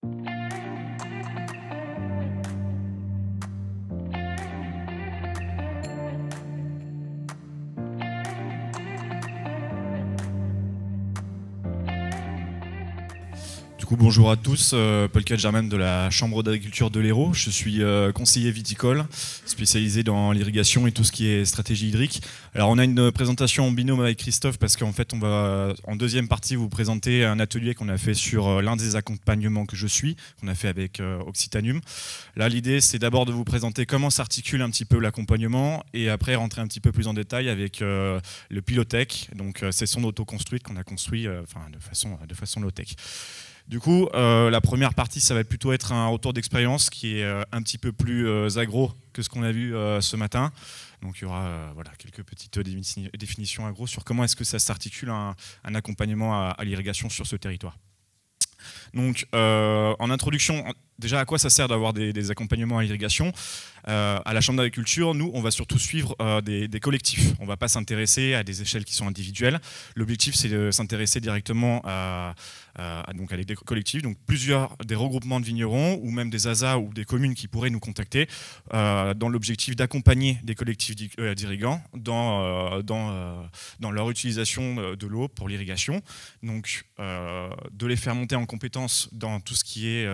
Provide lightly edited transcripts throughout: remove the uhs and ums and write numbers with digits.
Du coup, bonjour à tous, Paul Kadgerman de la Chambre d'agriculture de l'Hérault. Je suis conseiller viticole, spécialisé dans l'irrigation et tout ce qui est stratégie hydrique. Alors on a une présentation en binôme avec Christophe parce qu'en fait on va en deuxième partie vous présenter un atelier qu'on a fait sur l'un des accompagnements que je suis, qu'on a fait avec Occitanium. Là l'idée c'est d'abord de vous présenter comment s'articule un petit peu l'accompagnement et après rentrer un petit peu plus en détail avec le Pilotech, donc c'est son auto-construite qu'on a construit de façon low-tech. Du coup, la première partie, ça va plutôt être un retour d'expérience qui est un petit peu plus agro que ce qu'on a vu ce matin. Donc il y aura quelques petites définitions agro sur comment est-ce que ça s'articule un accompagnement à l'irrigation sur ce territoire. Donc en introduction, déjà à quoi ça sert d'avoir des accompagnements à l'irrigation ? À la Chambre d'agriculture, nous, on va surtout suivre des collectifs. On ne va pas s'intéresser à des échelles qui sont individuelles. L'objectif, c'est de s'intéresser directement à des collectifs, donc des regroupements de vignerons ou même des ASA ou des communes qui pourraient nous contacter dans l'objectif d'accompagner des collectifs d'irrigants dans leur utilisation de l'eau pour l'irrigation. Donc, de les faire monter en compétences dans tout ce qui est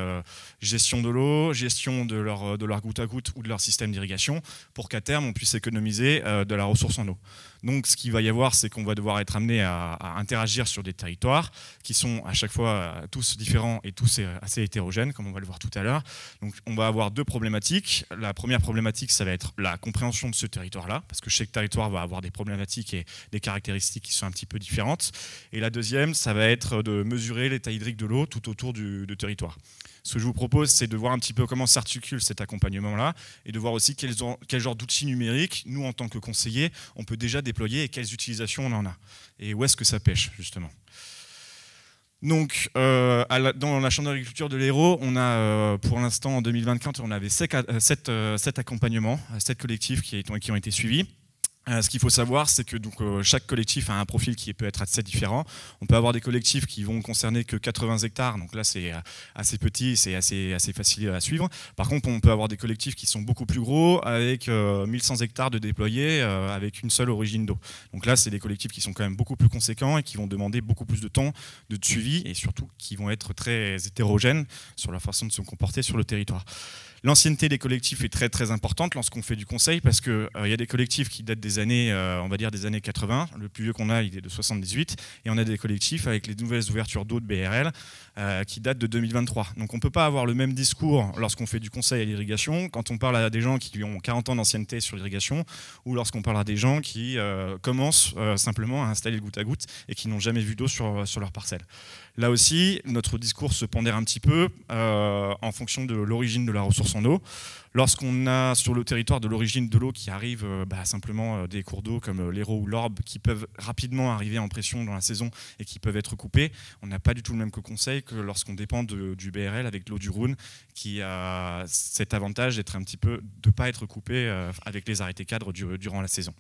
gestion de l'eau, gestion de leur goutte à goutte ou de leur système d'irrigation, pour qu'à terme on puisse économiser de la ressource en eau. Donc ce qu'il va y avoir, c'est qu'on va devoir être amené à interagir sur des territoires qui sont à chaque fois tous différents et tous assez hétérogènes, comme on va le voir tout à l'heure. Donc on va avoir deux problématiques. La première problématique, ça va être la compréhension de ce territoire-là, parce que chaque territoire va avoir des problématiques et des caractéristiques qui sont un petit peu différentes. Et la deuxième, ça va être de mesurer l'état hydrique de l'eau tout autour du territoire. Ce que je vous propose, c'est de voir un petit peu comment s'articule cet accompagnement-là et de voir aussi quel genre d'outils numériques, nous, en tant que conseillers, on peut déjà déployer et quelles utilisations on en a. Et où est-ce que ça pêche, justement. Donc, dans la Chambre d'agriculture de l'Hérault, on a, pour l'instant, en 2024, on avait 7 accompagnements, 7 collectifs qui ont été suivis. Ce qu'il faut savoir, c'est que chaque collectif a un profil qui peut être assez différent. On peut avoir des collectifs qui vont concerner que 80 hectares, donc là c'est assez petit, c'est assez facile à suivre. Par contre, on peut avoir des collectifs qui sont beaucoup plus gros, avec 1100 hectares de déployés, avec une seule origine d'eau. Donc là, c'est des collectifs qui sont quand même beaucoup plus conséquents et qui vont demander beaucoup plus de temps de suivi et surtout qui vont être très hétérogènes sur la façon de se comporter sur le territoire. L'ancienneté des collectifs est très très importante lorsqu'on fait du conseil parce qu'il y a des collectifs qui datent des années, on va dire des années 80, le plus vieux qu'on a il est de 78, et on a des collectifs avec les nouvelles ouvertures d'eau de BRL qui datent de 2023. Donc on ne peut pas avoir le même discours lorsqu'on fait du conseil à l'irrigation quand on parle à des gens qui ont 40 ans d'ancienneté sur l'irrigation ou lorsqu'on parle à des gens qui commencent simplement à installer le goutte à goutte et qui n'ont jamais vu d'eau sur leur parcelle. Là aussi, notre discours se pondère un petit peu en fonction de l'origine de la ressource en eau. Lorsqu'on a sur le territoire de l'origine de l'eau qui arrive simplement des cours d'eau comme l'Hérault ou l'Orbe qui peuvent rapidement arriver en pression dans la saison et qui peuvent être coupés, on n'a pas du tout le même conseil que lorsqu'on dépend du BRL avec l'eau du Rhône qui a cet avantage d'être un petit peu de ne pas être coupé avec les arrêtés cadres durant la saison.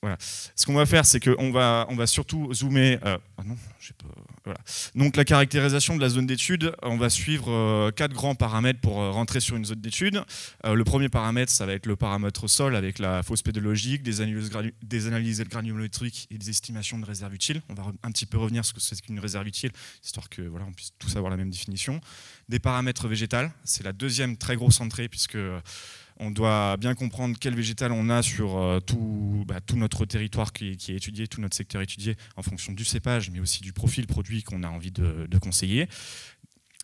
Voilà. Ce qu'on va faire, c'est qu'on va surtout zoomer. Voilà. Donc la caractérisation de la zone d'étude, on va suivre 4 grands paramètres pour rentrer sur une zone d'étude. Le premier paramètre, ça va être le paramètre sol avec la fosse pédologique, des analyses granulométriques et des estimations de réserve utile. On va un petit peu revenir sur ce qu'est une réserve utile, histoire que on puisse tous avoir la même définition. Des paramètres végétales, c'est la deuxième très grosse entrée puisque on doit bien comprendre quel végétal on a sur tout notre territoire qui est étudié, tout notre secteur étudié en fonction du cépage, mais aussi du profil produit qu'on a envie de conseiller.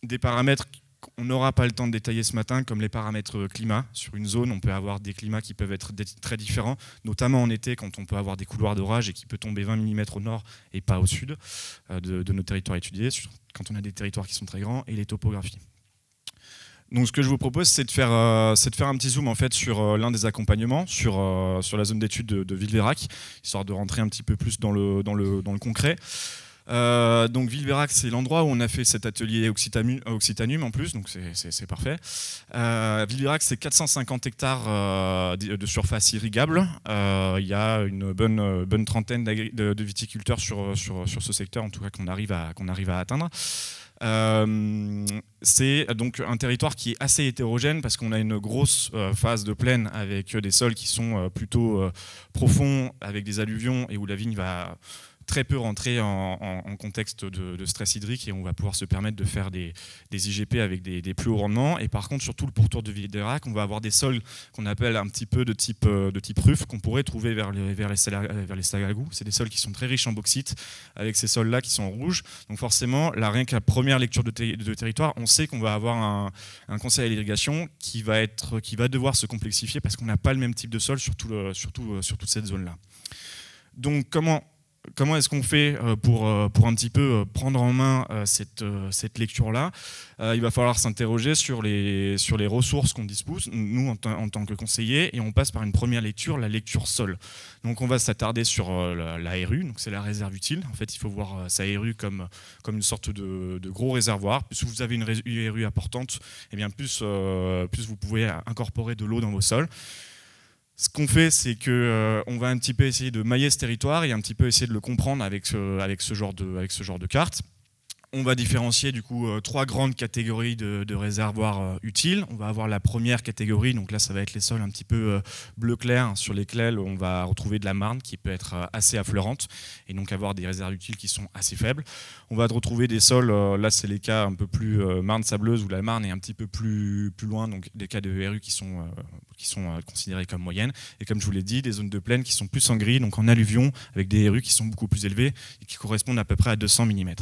Des paramètres qu'on n'aura pas le temps de détailler ce matin, comme les paramètres climat. Sur une zone, on peut avoir des climats qui peuvent être très différents, notamment en été, quand on peut avoir des couloirs d'orage et qui peut tomber 20 mm au nord et pas au sud de nos territoires étudiés, quand on a des territoires qui sont très grands, et les topographies. Donc ce que je vous propose, c'est de faire un petit zoom en fait, sur l'un des accompagnements, sur la zone d'étude de Villeveyrac, histoire de rentrer un petit peu plus dans le concret. Donc Villebérac, c'est l'endroit où on a fait cet atelier Occitanum en plus, donc c'est parfait. Villebérac, c'est 450 hectares de surface irrigable. Il y a une bonne trentaine de viticulteurs sur ce secteur, en tout cas qu'on arrive à atteindre. C'est donc un territoire qui est assez hétérogène parce qu'on a une grosse phase de plaine avec des sols qui sont plutôt profonds, avec des alluvions et où la vigne va très peu rentrer en contexte de stress hydrique et on va pouvoir se permettre de faire des IGP avec des plus hauts rendements. Et par contre, sur tout le pourtour de Villebérac, on va avoir des sols qu'on appelle un petit peu de type ruf qu'on pourrait trouver vers les Sagagous. C'est des sols qui sont très riches en bauxite, avec ces sols-là qui sont rouges. Donc forcément, là, rien qu'à première lecture de territoire, on sait qu'on va avoir un conseil à l'irrigation qui va devoir se complexifier parce qu'on n'a pas le même type de sol sur toute cette zone-là. Donc comment est-ce qu'on fait pour un petit peu prendre en main cette lecture-là? Il va falloir s'interroger sur les ressources qu'on dispose, nous en tant que conseillers, et on passe par une première lecture, la lecture sol. Donc on va s'attarder sur la RU, donc c'est la réserve utile. En fait, il faut voir sa RU comme une sorte de gros réservoir. Plus vous avez une RU importante, et bien plus vous pouvez incorporer de l'eau dans vos sols. Ce qu'on fait, c'est qu'on va un petit peu essayer de mailler ce territoire et un petit peu essayer de le comprendre avec ce genre de carte. On va différencier du coup 3 grandes catégories de réservoirs utiles. On va avoir la première catégorie, donc là ça va être les sols un petit peu bleu clair sur lesquels on va retrouver de la marne qui peut être assez affleurante et donc avoir des réserves utiles qui sont assez faibles. On va retrouver des sols, là c'est les cas un peu plus marne sableuse où la marne est un petit peu plus loin, donc des cas de RU qui sont considérés comme moyennes. Et comme je vous l'ai dit, des zones de plaine qui sont plus en gris, donc en alluvion, avec des RU qui sont beaucoup plus élevées et qui correspondent à peu près à 200 mm.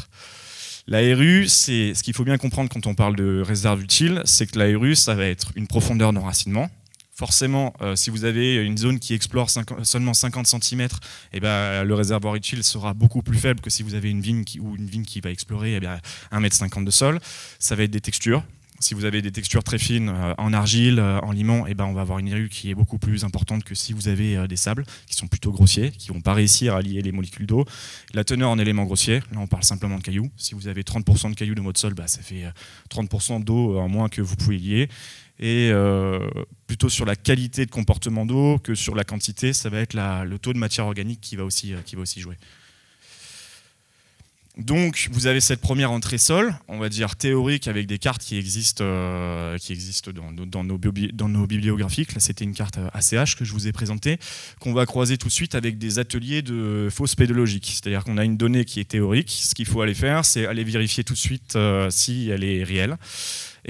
La RU, c'est ce qu'il faut bien comprendre quand on parle de réserve utile, c'est que la RU, ça va être une profondeur d'enracinement. Forcément, si vous avez une zone qui explore seulement 50 cm, eh ben, le réservoir utile sera beaucoup plus faible que si vous avez une vigne qui va explorer 1,50 m de sol. Ça va être des textures. Si vous avez des textures très fines en argile, en limon, eh ben on va avoir une RU qui est beaucoup plus importante que si vous avez des sables qui sont plutôt grossiers, qui ne vont pas réussir à lier les molécules d'eau. La teneur en éléments grossiers, là on parle simplement de cailloux. Si vous avez 30% de cailloux dans votre sol, bah, ça fait 30% d'eau en moins que vous pouvez lier. Et plutôt sur la qualité de comportement d'eau que sur la quantité, ça va être le taux de matière organique qui va aussi jouer. Donc vous avez cette première entrée sol, on va dire théorique, avec des cartes qui existent dans nos bibliographies. Là c'était une carte ACH que je vous ai présentée, qu'on va croiser tout de suite avec des ateliers de fausse pédologique. C'est-à-dire qu'on a une donnée qui est théorique, ce qu'il faut aller faire, c'est aller vérifier tout de suite si elle est réelle.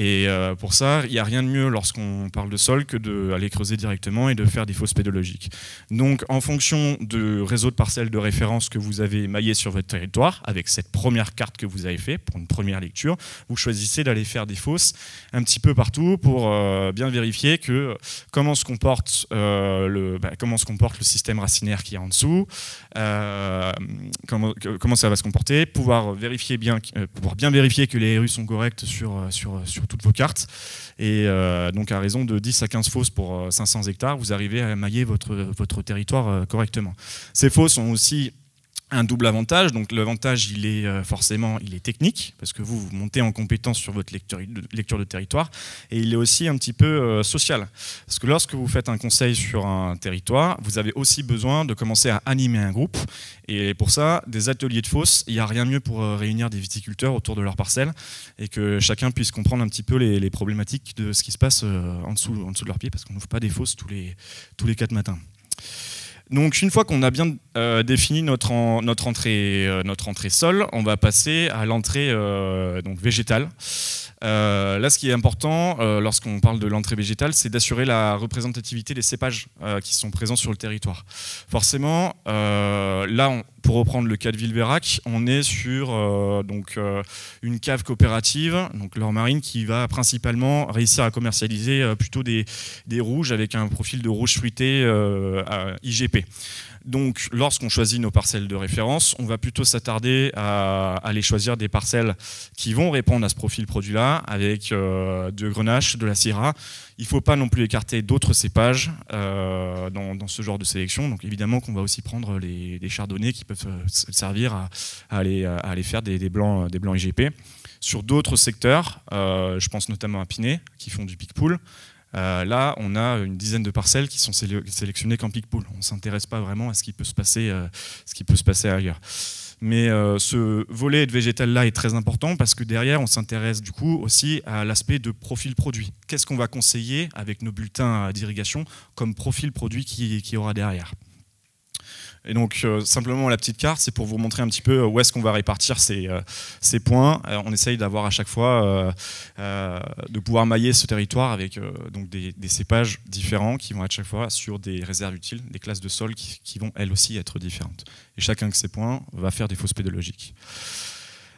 Et pour ça, il n'y a rien de mieux lorsqu'on parle de sol que d'aller creuser directement et de faire des fosses pédologiques. Donc en fonction du réseau de parcelles de référence que vous avez maillé sur votre territoire, avec cette première carte que vous avez faite pour une première lecture, vous choisissez d'aller faire des fosses un petit peu partout pour bien vérifier comment se comporte le système racinaire qui est en dessous, comment ça va se comporter, pouvoir bien vérifier que les RU sont correctes sur toutes vos cartes. Et donc à raison de 10 à 15 fosses pour 500 hectares, vous arrivez à mailler votre territoire correctement. Ces fosses ont aussi un double avantage. Donc l'avantage, il est technique, parce que vous montez en compétence sur votre lecture de territoire, et il est aussi un petit peu social. Parce que lorsque vous faites un conseil sur un territoire, vous avez aussi besoin de commencer à animer un groupe. Et pour ça, des ateliers de fosses, il n'y a rien de mieux pour réunir des viticulteurs autour de leur parcelle et que chacun puisse comprendre un petit peu les problématiques de ce qui se passe en dessous de leurs pieds, parce qu'on n'ouvre pas des fosses tous les 4 matins. Donc une fois qu'on a bien défini notre entrée sol, on va passer à l'entrée végétale. Là, ce qui est important lorsqu'on parle de l'entrée végétale, c'est d'assurer la représentativité des cépages qui sont présents sur le territoire. Forcément, là, pour reprendre le cas de Villebérac, on est sur une cave coopérative, donc l'Or Marine, qui va principalement réussir à commercialiser plutôt des rouges avec un profil de rouge fruité IGP. donc, lorsqu'on choisit nos parcelles de référence, on va plutôt s'attarder à aller choisir des parcelles qui vont répondre à ce profil produit-là, avec de Grenache, de la Syrah. Il ne faut pas non plus écarter d'autres cépages dans ce genre de sélection. Donc, évidemment qu'on va aussi prendre des chardonnays qui peuvent servir à aller faire des blancs IGP. Sur d'autres secteurs, je pense notamment à Pinet, qui font du pick-pool. Là, on a une dizaine de parcelles qui sont sélectionnées qu'en pick-pool. On ne s'intéresse pas vraiment à ce qui peut se passer ailleurs. Mais ce volet de végétal-là est très important parce que derrière, on s'intéresse du coup aussi à l'aspect de profil produit. Qu'est-ce qu'on va conseiller avec nos bulletins d'irrigation comme profil produit qu'il y aura derrière? Et donc, simplement, la petite carte, c'est pour vous montrer un petit peu où est-ce qu'on va répartir ces points. On essaye d'avoir à chaque fois, de pouvoir mailler ce territoire avec donc des cépages différents qui vont à chaque fois sur des réserves utiles, des classes de sol qui vont elles aussi être différentes. Et chacun de ces points va faire des fausses pédologiques.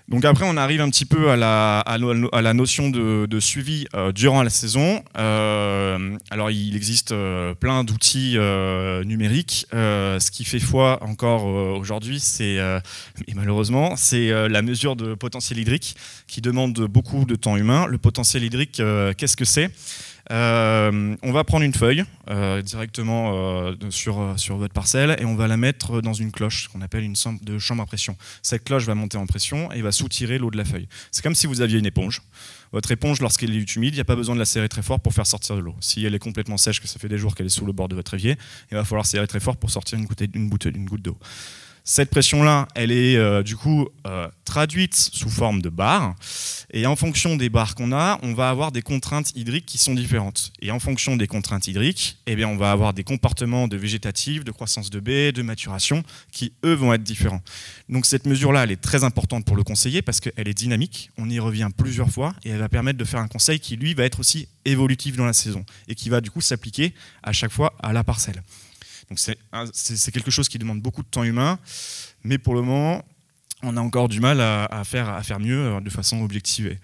Donc après, on arrive un petit peu à la notion de suivi durant la saison. Alors, il existe plein d'outils numériques. Ce qui fait foi encore aujourd'hui, et malheureusement, c'est la mesure de potentiel hydrique qui demande beaucoup de temps humain. Le potentiel hydrique, qu'est-ce que c'est ? On va prendre une feuille directement sur votre parcelle et on va la mettre dans une cloche qu'on appelle une chambre à pression. Cette cloche va monter en pression et va soutirer l'eau de la feuille. C'est comme si vous aviez une éponge. Votre éponge, lorsqu'elle est humide, il n'y a pas besoin de la serrer très fort pour faire sortir de l'eau. Si elle est complètement sèche, que ça fait des jours qu'elle est sous le bord de votre évier, il va falloir serrer très fort pour sortir une goutte d'eau. Cette pression-là, elle est du coup traduite sous forme de barres. Et en fonction des barres qu'on a, on va avoir des contraintes hydriques qui sont différentes. Et en fonction des contraintes hydriques, eh bien, on va avoir des comportements de végétatif, de croissance de baies, de maturation, qui eux vont être différents. Donc cette mesure-là, elle est très importante pour le conseiller parce qu'elle est dynamique. On y revient plusieurs fois et elle va permettre de faire un conseil qui, lui, va être aussi évolutif dans la saison et qui va du coup s'appliquer à chaque fois à la parcelle. Donc c'est quelque chose qui demande beaucoup de temps humain, mais pour le moment, on a encore du mal à faire mieux de façon objectivée.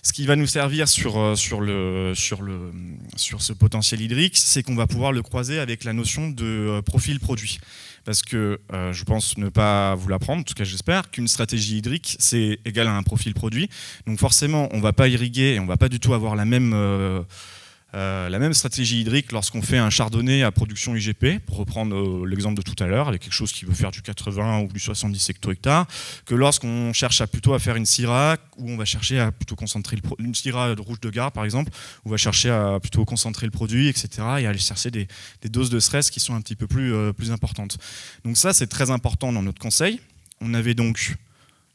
Ce qui va nous servir sur ce potentiel hydrique, c'est qu'on va pouvoir le croiser avec la notion de profil produit. Parce que je pense ne pas vous l'apprendre, en tout cas j'espère, qu'une stratégie hydrique, c'est égal à un profil produit. Donc forcément, on ne va pas irriguer et on ne va pas du tout avoir la même stratégie hydrique lorsqu'on fait un chardonnay à production IGP, pour reprendre l'exemple de tout à l'heure, avec quelque chose qui veut faire du 80 ou du 70 hecto-hectares, que lorsqu'on cherche plutôt à faire une Syrah, où on va chercher à plutôt concentrer une Syrah de rouge de Gard par exemple, où on va chercher à plutôt concentrer le produit, etc. et aller chercher des doses de stress qui sont un petit peu plus importantes. Donc ça, c'est très important dans notre conseil. On avait donc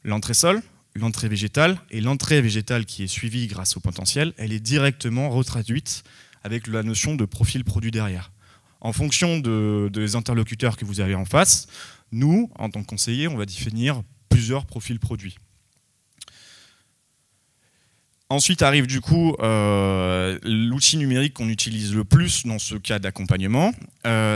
l'entrée sol, l'entrée végétale, et l'entrée végétale qui est suivie grâce au potentiel, elle est directement retraduite avec la notion de profil produit derrière. En fonction des interlocuteurs que vous avez en face, nous, en tant que conseillers, on va définir plusieurs profils produits. Ensuite arrive du coup l'outil numérique qu'on utilise le plus dans ce cas d'accompagnement,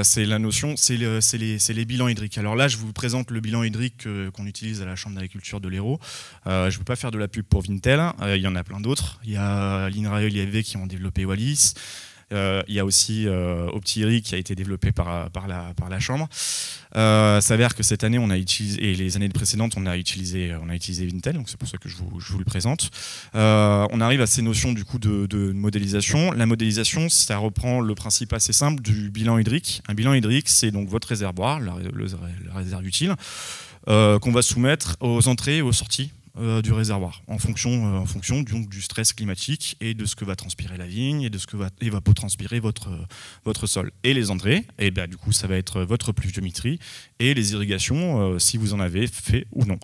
c'est la notion, c'est les bilans hydriques. Alors là, je vous présente le bilan hydrique qu'on utilise à la Chambre d'agriculture de l'Hérault. Je ne veux pas faire de la pub pour Vintel, il y en a plein d'autres. Il y a l'INRAE et l'IFV qui ont développé Wallis. Il y a aussi OptiIRRIG qui a été développé par la Chambre. S'avère que cette année, on a utilisé, et les années précédentes, on a utilisé Vintel, donc c'est pour ça que je vous le présente. On arrive à ces notions du coup de modélisation. La modélisation, ça reprend le principe assez simple du bilan hydrique. Un bilan hydrique, c'est donc votre réservoir, la réserve utile, qu'on va soumettre aux entrées et aux sorties du réservoir, en fonction du stress climatique et de ce que va transpirer la vigne et de ce que va évapotranspirer votre sol. Et les entrées, et ben, du coup ça va être votre pluviométrie et les irrigations, si vous en avez fait ou non.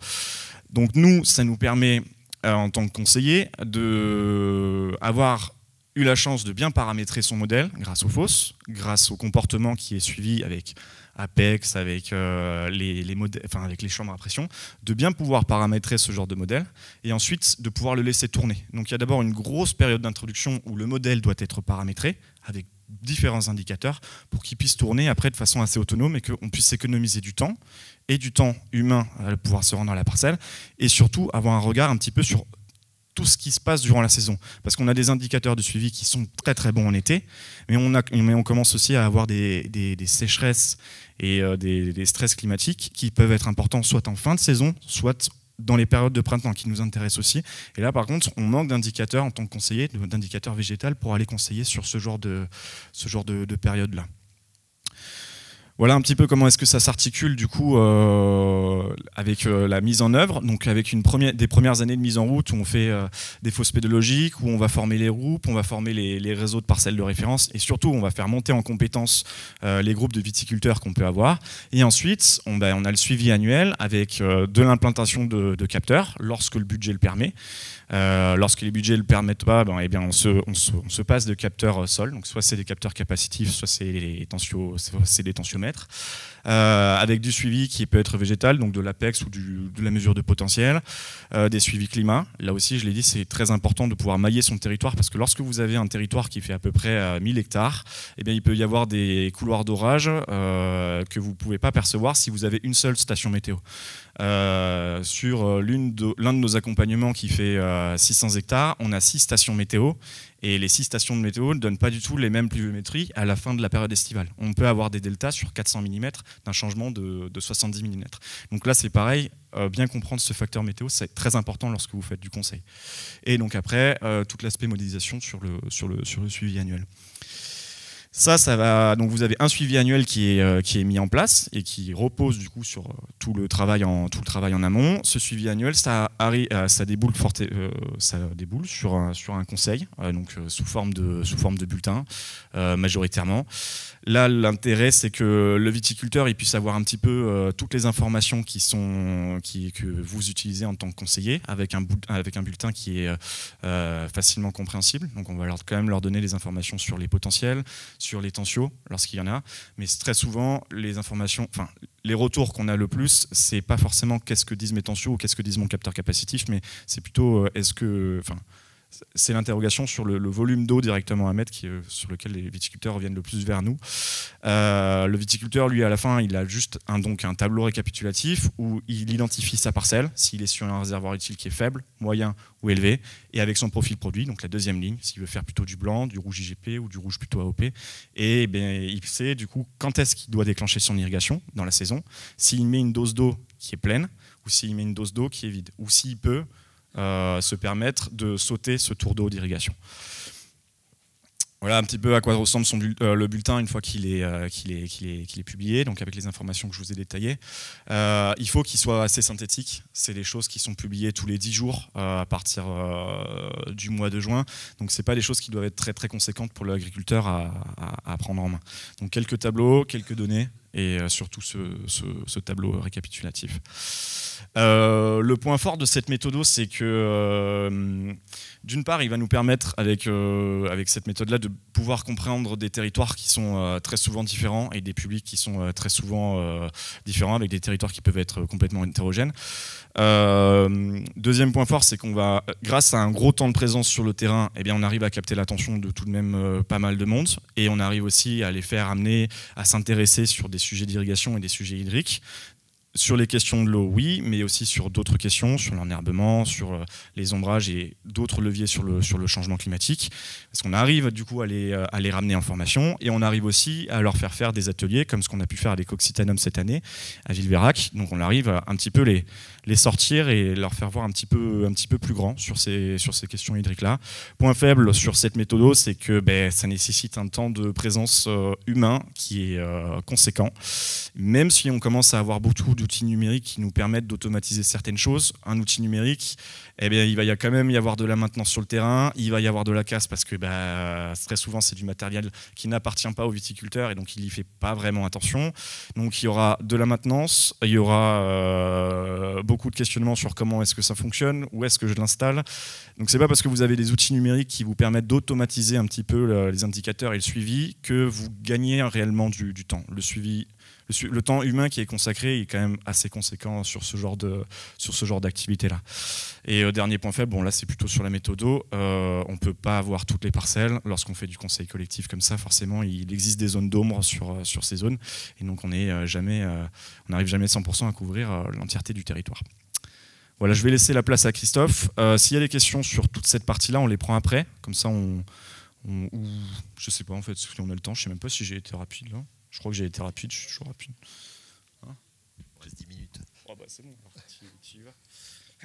Donc nous, ça nous permet, en tant que conseiller, d'avoir eu la chance de bien paramétrer son modèle grâce aux fosses, grâce au comportement qui est suivi avec Apex, avec avec les chambres à pression, de bien pouvoir paramétrer ce genre de modèle et ensuite de pouvoir le laisser tourner. Donc il y a d'abord une grosse période d'introduction où le modèle doit être paramétré avec différents indicateurs pour qu'il puisse tourner après de façon assez autonome et qu'on puisse économiser du temps et du temps humain à pouvoir se rendre à la parcelle et surtout avoir un regard un petit peu sur tout ce qui se passe durant la saison. Parce qu'on a des indicateurs de suivi qui sont très très bons en été, mais on commence aussi à avoir des sécheresses et des stress climatiques qui peuvent être importants soit en fin de saison, soit dans les périodes de printemps qui nous intéressent aussi. Et là, par contre, on manque d'indicateurs en tant que conseiller, d'indicateurs végétaux pour aller conseiller sur ce genre de période-là. Voilà un petit peu comment est-ce que ça s'articule du coup avec la mise en œuvre, donc avec des premières années de mise en route où on fait des fausses pédologiques, où on va former les groupes, on va former les réseaux de parcelles de référence et surtout on va faire monter en compétences les groupes de viticulteurs qu'on peut avoir. Et ensuite on a le suivi annuel avec de l'implantation de capteurs lorsque le budget le permet. Lorsque les budgets ne le permettent pas, eh bien on se passe de capteurs sol, donc soit c'est des capteurs capacitifs, soit c'est des tensiomètres, avec du suivi qui peut être végétal, donc de l'APEX ou de la mesure de potentiel, des suivis climat. Là aussi, je l'ai dit, c'est très important de pouvoir mailler son territoire, parce que lorsque vous avez un territoire qui fait à peu près 1000 hectares, eh bien, il peut y avoir des couloirs d'orage que vous ne pouvez pas percevoir si vous avez une seule station météo. Sur l'un de nos accompagnements qui fait 600 hectares, on a 6 stations météo et les 6 stations de météo ne donnent pas du tout les mêmes pluviométries à la fin de la période estivale. On peut avoir des deltas sur 400 mm d'un changement de 70 mm. Donc là c'est pareil, bien comprendre ce facteur météo, c'est très important lorsque vous faites du conseil. Et donc après, tout l'aspect modélisation sur le suivi annuel. Ça va. Donc vous avez un suivi annuel qui est mis en place et qui repose du coup sur tout le travail en amont. Ce suivi annuel, ça déboule sur un conseil, donc sous forme de bulletin majoritairement. Là, l'intérêt, c'est que le viticulteur il puisse avoir un petit peu toutes les informations que vous utilisez en tant que conseiller, avec un bulletin qui est facilement compréhensible. Donc on va quand même leur donner les informations sur les potentiels, sur les tensios lorsqu'il y en a, mais très souvent les retours qu'on a le plus, c'est pas forcément qu'est-ce que disent mes tensios ou qu'est-ce que disent mon capteur capacitif, mais c'est plutôt c'est l'interrogation sur le volume d'eau directement à mettre sur lequel les viticulteurs reviennent le plus vers nous. Le viticulteur, lui, à la fin, il a juste un tableau récapitulatif où il identifie sa parcelle, s'il est sur un réservoir utile qui est faible, moyen ou élevé, et avec son profil produit, donc la deuxième ligne, s'il veut faire plutôt du blanc, du rouge IGP ou du rouge plutôt AOP. Et il sait du coup quand est-ce qu'il doit déclencher son irrigation dans la saison, s'il met une dose d'eau qui est pleine ou s'il met une dose d'eau qui est vide, ou s'il peut se permettre de sauter ce tour d'eau d'irrigation. Voilà un petit peu à quoi ressemble le bulletin une fois qu'il est publié, donc avec les informations que je vous ai détaillées. Il faut qu'il soit assez synthétique. C'est des choses qui sont publiées tous les 10 jours à partir du mois de juin. Donc ce n'est pas des choses qui doivent être très très conséquentes pour l'agriculteur à prendre en main. Donc quelques tableaux, quelques données et surtout ce tableau récapitulatif. Le point fort de cette méthode, c'est que d'une part, il va nous permettre avec cette méthode-là de pouvoir comprendre des territoires qui sont très souvent différents et des publics qui sont très souvent différents, avec des territoires qui peuvent être complètement hétérogènes. Deuxième point fort, c'est qu'on va, grâce à un gros temps de présence sur le terrain, eh bien, on arrive à capter l'attention de tout de même pas mal de monde, et on arrive aussi à les faire amener à s'intéresser sur des sujets d'irrigation et des sujets hydriques. Sur les questions de l'eau, oui, mais aussi sur d'autres questions, sur l'enherbement, sur les ombrages et d'autres leviers sur le changement climatique. Parce qu'on arrive du coup à les ramener en formation, et on arrive aussi à leur faire des ateliers, comme ce qu'on a pu faire avec Occitanum cette année, à Villeveyrac. Donc on arrive à un petit peu les sortir et leur faire voir un petit peu plus grand sur ces questions hydriques-là. Point faible sur cette méthode, c'est que ça nécessite un temps de présence humain qui est conséquent. Même si on commence à avoir beaucoup d'outils numériques qui nous permettent d'automatiser certaines choses, un outil numérique, eh bien, il va quand même y avoir de la maintenance sur le terrain, il va y avoir de la casse parce que très souvent c'est du matériel qui n'appartient pas aux viticulteurs et donc il n'y fait pas vraiment attention. Donc il y aura de la maintenance, il y aura beaucoup de questionnements sur comment est-ce que ça fonctionne, où est-ce que je l'installe. Donc c'est pas parce que vous avez des outils numériques qui vous permettent d'automatiser un petit peu les indicateurs et le suivi que vous gagnez réellement du temps. Le temps humain qui est consacré est quand même assez conséquent sur ce genre d'activité-là. Et dernier point faible, là c'est plutôt sur la méthode. On ne peut pas avoir toutes les parcelles. Lorsqu'on fait du conseil collectif comme ça, forcément, il existe des zones d'ombre sur ces zones. Et donc on n'arrive jamais 100% à couvrir l'entièreté du territoire. Voilà, je vais laisser la place à Christophe. S'il y a des questions sur toute cette partie-là, on les prend après. Comme ça, ou je sais pas en fait, si on a le temps. Je sais même pas si j'ai été rapide là. Je crois que j'ai été rapide. Je suis toujours rapide. Hein, il reste 10 minutes. Oh bah c'est bon. Tu y vas.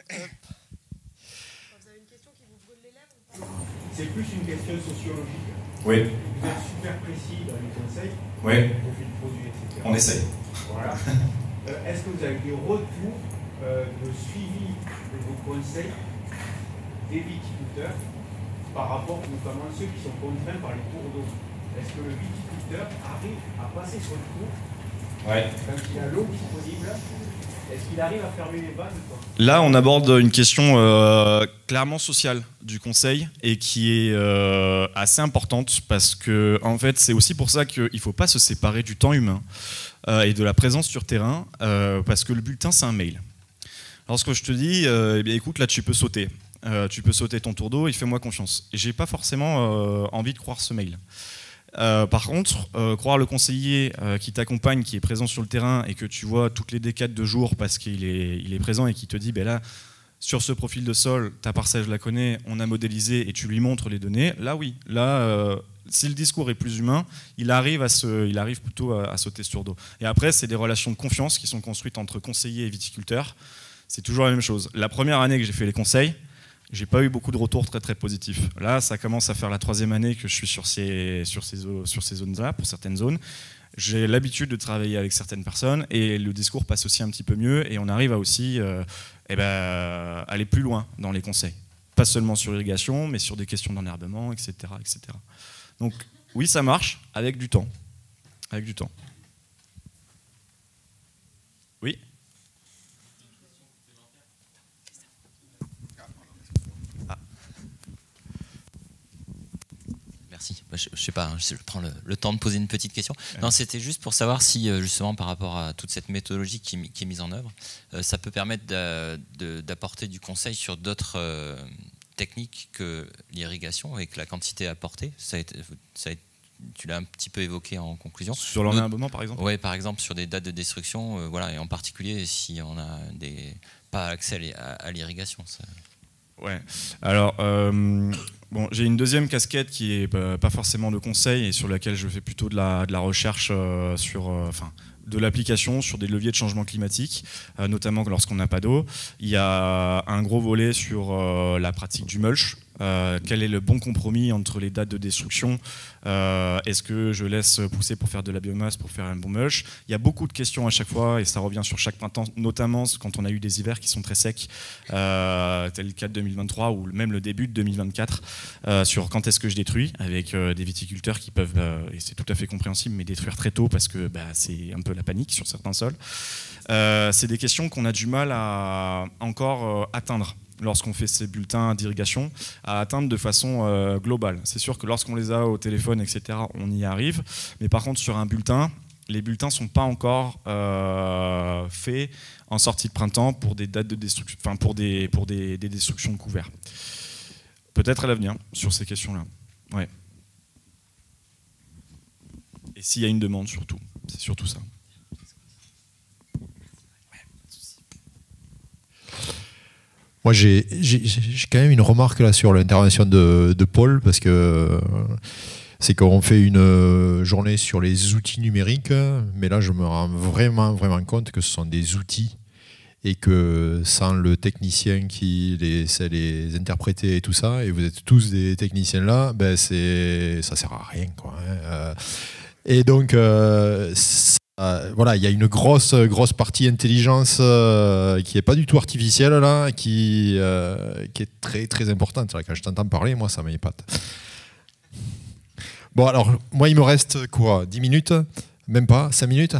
Vous avez une question qui vous brûle les lèvres ou pas? C'est plus une question sociologique. Oui. Vous êtes super précis dans les conseils, Oui. profil produit, etc. On essaye. Voilà. Est-ce que vous avez des retours de suivi de vos conseils des viticulteurs par rapport notamment à ceux qui sont contraints par les cours d'eau? Est-ce que le viticulteur arrive à passer son cours quand il a l'eau disponible? Est-ce qu'il arrive à fermer les vannes quoi? Là, on aborde une question clairement sociale du conseil et qui est assez importante parce que en fait, c'est aussi pour ça qu'il ne faut pas se séparer du temps humain et de la présence sur terrain parce que le bulletin, c'est un mail. Lorsque je te dis, eh bien, écoute, là, tu peux sauter ton tour d'eau et fais-moi confiance. Et j'ai pas forcément envie de croire ce mail. Par contre, croire le conseiller qui t'accompagne, qui est présent sur le terrain et que tu vois toutes les décades de jours parce qu'il est présent et qui te dit, ben là, sur ce profil de sol, ta parcelle, je la connais, on a modélisé et tu lui montres les données, là oui, là, si le discours est plus humain, il arrive plutôt à sauter sur dos. Et après, c'est des relations de confiance qui sont construites entre conseillers et viticulteurs. C'est toujours la même chose. La première année que j'ai fait les conseils, j'ai pas eu beaucoup de retours très très positifs. Là, ça commence à faire la 3e année que je suis sur ces zones-là, pour certaines zones. J'ai l'habitude de travailler avec certaines personnes et le discours passe aussi un petit peu mieux et on arrive à aussi aller plus loin dans les conseils. Pas seulement sur l'irrigation, mais sur des questions d'enherbement, etc., etc. Donc oui, ça marche avec du temps. Avec du temps. Oui. Merci. Je sais pas, je prends le temps de poser une petite question. Non, c'était juste pour savoir si, justement, par rapport à toute cette méthodologie qui est mise en œuvre, ça peut permettre d'apporter du conseil sur d'autres techniques que l'irrigation, avec la quantité apportée. Tu l'as un petit peu évoqué en conclusion. Sur l'enherbement, par exemple? Oui, par exemple, sur des dates de destruction, voilà, et en particulier si on a pas accès à l'irrigation. Ouais. Alors, bon, j'ai une deuxième casquette qui est pas forcément de conseil et sur laquelle je fais plutôt de la recherche de l'application sur des leviers de changement climatique, notamment lorsqu'on n'a pas d'eau. Il y a un gros volet sur la pratique du mulch. Quel est le bon compromis entre les dates de destruction? Est-ce que je laisse pousser pour faire de la biomasse, pour faire un bon mulch? Il y a beaucoup de questions à chaque fois et ça revient sur chaque printemps, notamment quand on a eu des hivers qui sont très secs, tel le cas de 2023 ou même le début de 2024, sur quand est-ce que je détruis, avec des viticulteurs qui peuvent, et c'est tout à fait compréhensible, mais détruire très tôt parce que c'est un peu la panique sur certains sols. C'est des questions qu'on a du mal à encore atteindre lorsqu'on fait ces bulletins d'irrigation, à atteindre de façon globale. C'est sûr que lorsqu'on les a au téléphone, etc., on y arrive. Mais par contre, sur un bulletin, les bulletins ne sont pas encore faits en sortie de printemps pour des dates de destruction, enfin pour des destructions de couverts. Peut-être à l'avenir sur ces questions-là. Ouais. Et s'il y a une demande, surtout. C'est surtout ça. Moi, j'ai quand même une remarque là sur l'intervention de Paul, parce que c'est qu'on fait une journée sur les outils numériques, mais là, je me rends vraiment compte que ce sont des outils et que sans le technicien qui sait les interpréter et tout ça, et vous êtes tous des techniciens là, ben ça sert à rien, quoi, hein. Et donc, voilà, il y a une grosse partie intelligence qui n'est pas du tout artificielle là, qui est très très importante. Là, quand je t'entends parler, moi, ça m'épate. Bon, alors, moi, il me reste quoi, 10 minutes? Même pas, 5 minutes.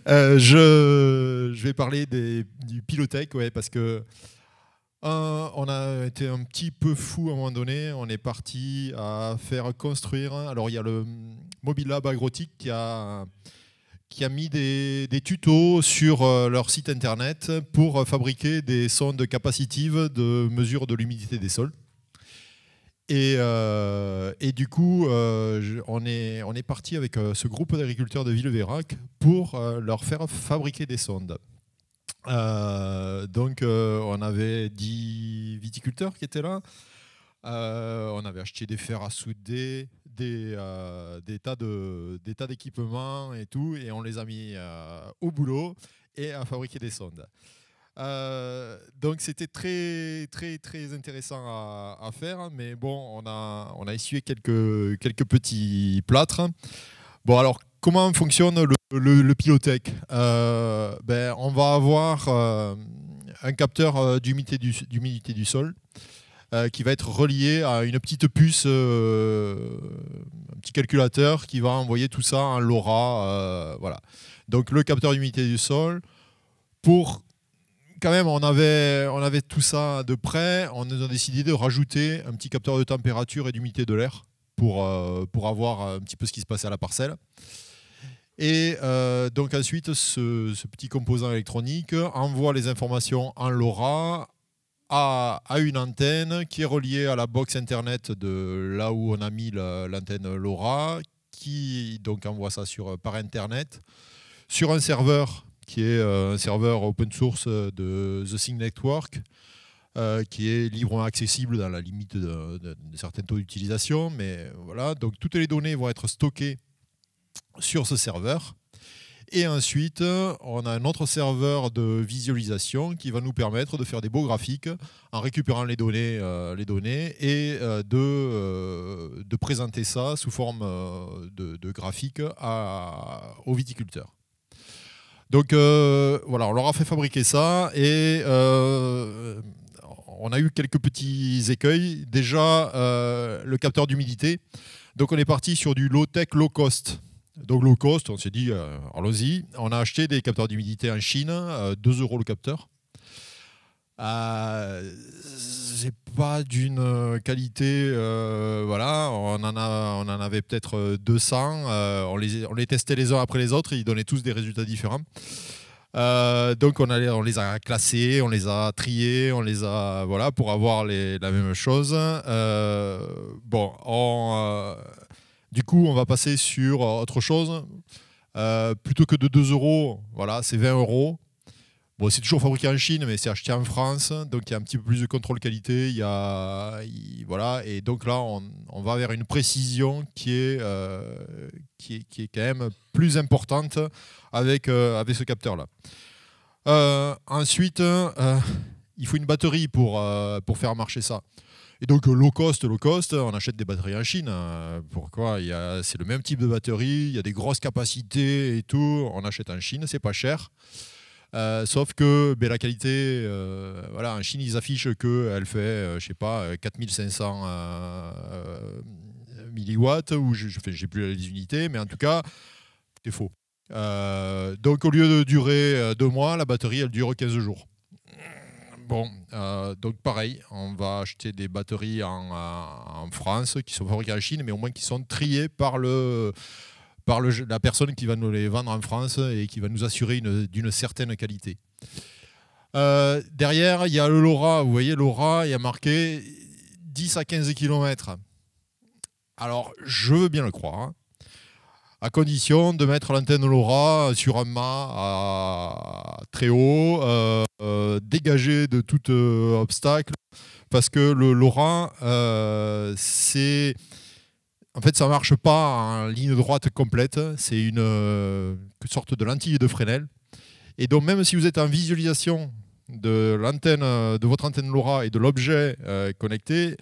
Je vais parler du Pilotech, ouais, parce que on a été un petit peu fou à un moment donné. On est parti à faire construire. Alors, il y a le Mobile Lab Agrotique qui a mis des tutos sur leur site internet pour fabriquer des sondes capacitives de mesure de l'humidité des sols. Et du coup, on est parti avec ce groupe d'agriculteurs de Villeveyrac pour leur faire fabriquer des sondes. On avait 10 viticulteurs qui étaient là. On avait acheté des fers à souder, des tas d'équipements et tout, et on les a mis au boulot et à fabriquer des sondes. Donc c'était très très très intéressant à faire, mais bon, on a essuyé quelques petits plâtres. Bon, alors comment fonctionne le Pilotech? On va avoir un capteur d'humidité du sol qui va être relié à une petite puce, un petit calculateur qui va envoyer tout ça en LoRa. Voilà. Donc le capteur d'humidité du sol, quand même, on avait tout ça de près. On a décidé de rajouter un petit capteur de température et d'humidité de l'air pour avoir un petit peu ce qui se passait à la parcelle. Et donc ensuite, ce petit composant électronique envoie les informations en LoRa à une antenne qui est reliée à la box internet de là où on a mis l'antenne LoRa, qui donc envoie ça par internet sur un serveur qui est un serveur open source de The Thing Network, qui est librement accessible dans la limite de certains taux d'utilisation. Mais voilà, donc toutes les données vont être stockées sur ce serveur. Et ensuite, on a un autre serveur de visualisation qui va nous permettre de faire des beaux graphiques en récupérant les données et de présenter ça sous forme de graphiques aux viticulteurs. Donc voilà, on leur a fait fabriquer ça et on a eu quelques petits écueils. Déjà, le capteur d'humidité. Donc on est parti sur du low-tech, low-cost. Donc low cost, on s'est dit, allons-y. On a acheté des capteurs d'humidité en Chine, 2 € le capteur. C'est pas d'une qualité, voilà. On en avait peut-être 200. On les testait les uns après les autres, et ils donnaient tous des résultats différents. Donc on les a classés, on les a triés, voilà, pour avoir la même chose. Du coup, on va passer sur autre chose. Plutôt que de 2 €, voilà, c'est 20 €. Bon, c'est toujours fabriqué en Chine, mais c'est acheté en France. Donc, il y a un petit peu plus de contrôle qualité. Voilà, et donc là, on va vers une précision qui est quand même plus importante avec ce capteur-là. Ensuite, il faut une batterie pour faire marcher ça. Et donc low cost, on achète des batteries en Chine. Pourquoi? C'est le même type de batterie, il y a des grosses capacités et tout. On achète en Chine, c'est pas cher. Sauf que la qualité, voilà, en Chine, ils affichent qu'elle fait, je sais pas, 4500 milliwatts, ou j'ai plus les unités, mais en tout cas, c'est faux. Donc au lieu de durer 2 mois, la batterie, elle dure 15 jours. Bon, donc pareil, on va acheter des batteries en France qui sont fabriquées en Chine, mais au moins qui sont triées par la personne qui va nous les vendre en France et qui va nous assurer d'une certaine qualité. Derrière, il y a le LoRa. Vous voyez, LoRa, il y a marqué 10 à 15 km. Alors, je veux bien le croire, hein, à condition de mettre l'antenne LoRa sur un mât très haut, dégagé de tout obstacle, parce que le LoRa, en fait, ça ne marche pas en ligne droite complète, c'est une sorte de lentille de Fresnel. Et donc, même si vous êtes en visualisation de votre antenne LoRa et de l'objet connecté,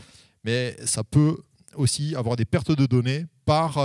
mais ça peut aussi avoir des pertes de données par